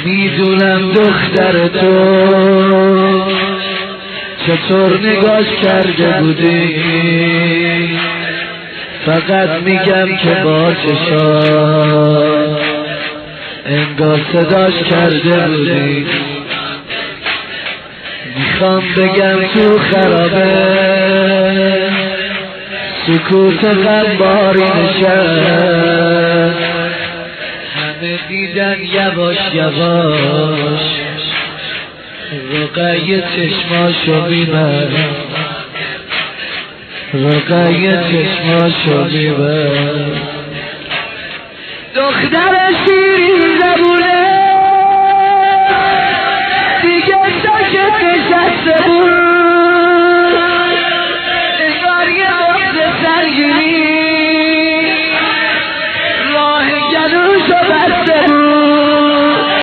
میدونم دختر تو چطور نگاش کرده بودی، فقط میگم که با چشات انگار صداش کرده بودی. میخوام بگم تو خرابه سکوت غمباری نشست، همه دیدن یواش یواش رقیه چشماشو میبر، رقیه چشماشو میبر. دختر شیرین زبون